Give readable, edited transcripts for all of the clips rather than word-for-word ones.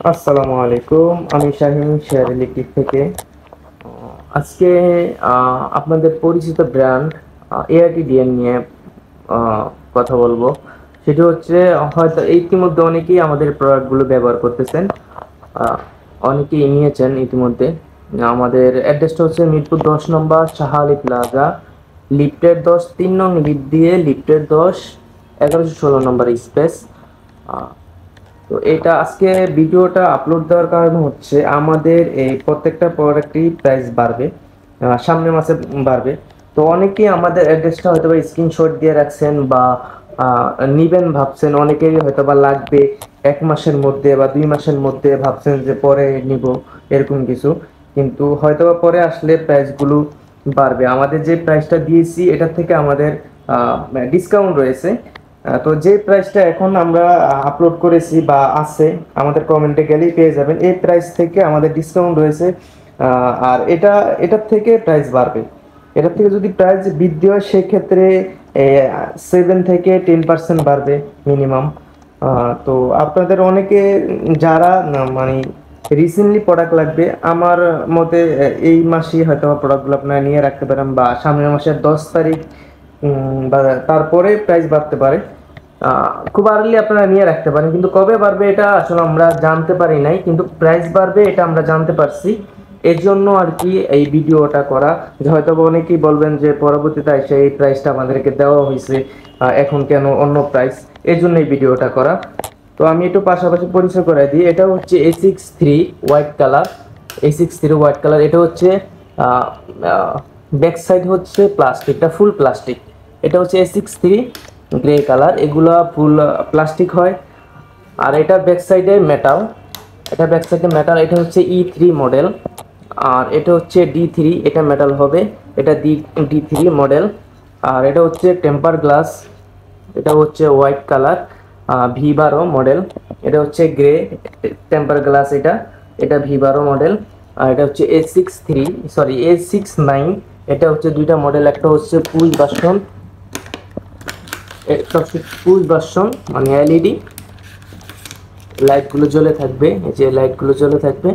আসসালামু আলাইকুম, আমি শাহিন শেয়ার ইলেকট্রিক থেকে। আজকে আপনাদের পরিচিত ব্র্যান্ড এআরটিডিএন নিয়ে কথা বলবো। সেটি হচ্ছে, হয়তো ইতিমধ্যে অনেকেই আমাদের প্রোডাক্টগুলো ব্যবহার করতেছেন, আহ, অনেকেই নিয়েছেন ইতিমধ্যে। আমাদের অ্যাড্রেসটা হচ্ছে মিরপুর 10 নম্বর শাহ আলী প্লাজা, লিফটের 10 3 নং লিফট দিয়ে, লিফটের 10 1116 নম্বর স্পেস। তো এটা আজকে ভিডিওটা আপলোড দেওয়ার কারণ হচ্ছে আমাদের এই প্রত্যেকটা প্রোডাক্টই প্রাইস বাড়বে, সামনের মাসে বাড়বে। তো অনেকেই আমাদের অ্যাড্রেসটা হয়তো বা স্ক্রিনশট দিয়ে রাখছেন বা নিবেন ভাবছেন, অনেকেরই হয়তো বা লাগবে 1 মাসের মধ্যে বা 2 মাসের মধ্যে, ভাবছেন যে পরে নিব এরকম কিছু। কিন্তু হয়তো বা পরে আসলে প্রাইসগুলো বাড়বে। আমাদের যে প্রাইসটা দিয়েছি এটা থেকে আমাদের ডিসকাউন্ট রয়েছে। তো যে প্রাইসটা এখন আমরা আপলোড করেছি বা আছে, আমাদের কমেন্টে গেলেই পেয়ে যাবেন। এই প্রাইস থেকে আমাদের ডিসকাউন্ট রয়েছে, আর এটার থেকে প্রাইস বাড়বে। এটার থেকে যদি প্রাইস বৃদ্ধি হয় সেক্ষেত্রে 7 থেকে 10% বাড়বে মিনিমাম। তো আপনাদের অনেকে যারা মানে রিসেন্টলি প্রোডাক্ট লাগবে, আমার মতে এই মাসেই হয়তো প্রোডাক্টগুলো আপনারা নিয়ে রাখতে পারেন, বা সামনের মাসের 10 তারিখ বা তারপরে প্রাইস বাড়তে পারে। খুব আর্লি আপনারা নিয়ে রাখতে পারেন, কিন্তু কবে বাড়বে এটা আসলে আমরা জানতে পারি নাই, কিন্তু প্রাইস বাড়বে এটা আমরা জানতে পারছি। এর জন্য আর কি এই ভিডিওটা করা, যে হয়তো বা অনেকেই বলবেন যে পরবর্তীতে এসে এই প্রাইসটা আমাদেরকে দেওয়া হয়েছে, এখন কেন অন্য প্রাইস। এর জন্য এই ভিডিওটা করা। তো আমি একটু পাশাপাশি পরিচয় করে দিই। এটা হচ্ছে A63 white colour, A63 white colour. এটা হচ্ছে ব্যাক সাইড হচ্ছে প্লাস্টিকটা ফুল প্লাস্টিক। এটা হচ্ছে A63 গ্রে কালার, এগুলা ফুল প্লাস্টিক হয়। আর এটা ব্যাক সাইডে মেটাল, এটা ব্যাক সাইডে মেটাল। এটা হচ্ছে E3 মডেল, আর এটা হচ্ছে D3, এটা মেটাল হবে। এটা D3 মডেল। আর এটা হচ্ছে টেম্পার গ্লাস, এটা হচ্ছে হোয়াইট কালার, V12 মডেল। এটা হচ্ছে গ্রে টেম্পার গ্লাস, এটা এটা V12 মডেল। আর এটা হচ্ছে A63, সরি A69। এটা হচ্ছে দুইটা মডেল, একটা হচ্ছে পুশ ভার্সন, একটা হচ্ছে পুশ ভার্সন মানে এলইডি, লাইটগুলো জ্বলে থাকবে, এই যে লাইটগুলো জ্বলে থাকবে।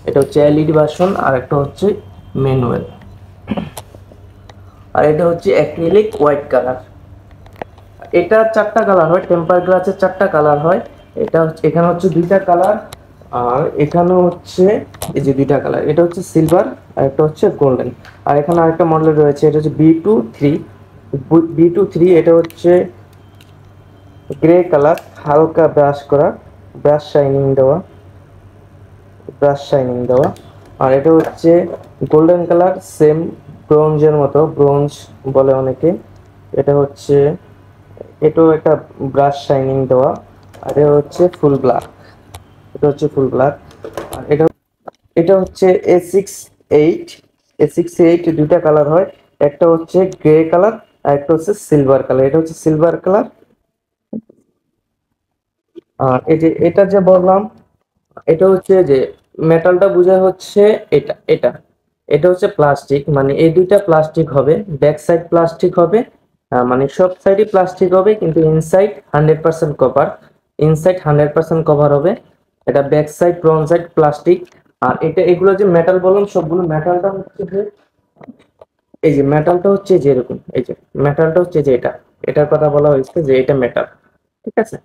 এটা হচ্ছে এলইডি ভার্সন, আর একটা হচ্ছে ম্যানুয়াল। আর এটা হচ্ছে অ্যাক্রিলিক হোয়াইট কালার। এটা 4টা কালার হয়, টেম্পার গ্লাসের 4টা কালার হয়। এটা হচ্ছে, এখানে হচ্ছে 2টা কালার, আর এখানে হচ্ছে এই যে 2টা কালার। এটা হচ্ছে সিলভার, আর একটা হচ্ছে গোল্ডেন। আর এখানে আরেকটা মডেল রয়েছে, এটা হচ্ছে B23, B23। এটা হচ্ছে গ্রে কালার, হালকা ব্রাশ করা, ব্রাশ শাইনিং দেওয়া, ব্রাশ শাইনিং দেওয়া। আর এটা হচ্ছে গোল্ডেন কালার, সেম ব্রোঞ্জের মতো, ব্রোঞ্জ বলে অনেকে। এটা হচ্ছে, এটাও একটা ব্রাশ শাইনিং দেওয়া। আর এটা হচ্ছে ফুল ব্ল্যাক, এটা হচ্ছে ফুল ব্ল্যাক। আর এটা এটা হচ্ছে A68, A68 দুইটা কালার হয়, একটা হচ্ছে গ্রে কালার আর একটা হচ্ছে সিলভার কালার। এটা হচ্ছে সিলভার কালার। আর এই যে এটা যে বললাম, এটা হচ্ছে যে মেটালটা বোঝা হচ্ছে, এটা এটা এটা হচ্ছে প্লাস্টিক, মানে এই দুইটা প্লাস্টিক হবে। ব্যাক সাইড প্লাস্টিক হবে, মানে সব সাইডই প্লাস্টিক হবে, কিন্তু ইনসাইড 100% কভার, ইনসাইড 100% কভার হবে। এটা back side front side plastic. আর এটা এগুলো যে মেটাল বললাম, সবগুলো মেটালটা হচ্ছে যে, এই যে মেটালটা হচ্ছে যে এরকম, এই যে মেটালটা হচ্ছে যে এটা, এটার কথা বলা হয়েছে যে এটা মেটাল, ঠিক আছে।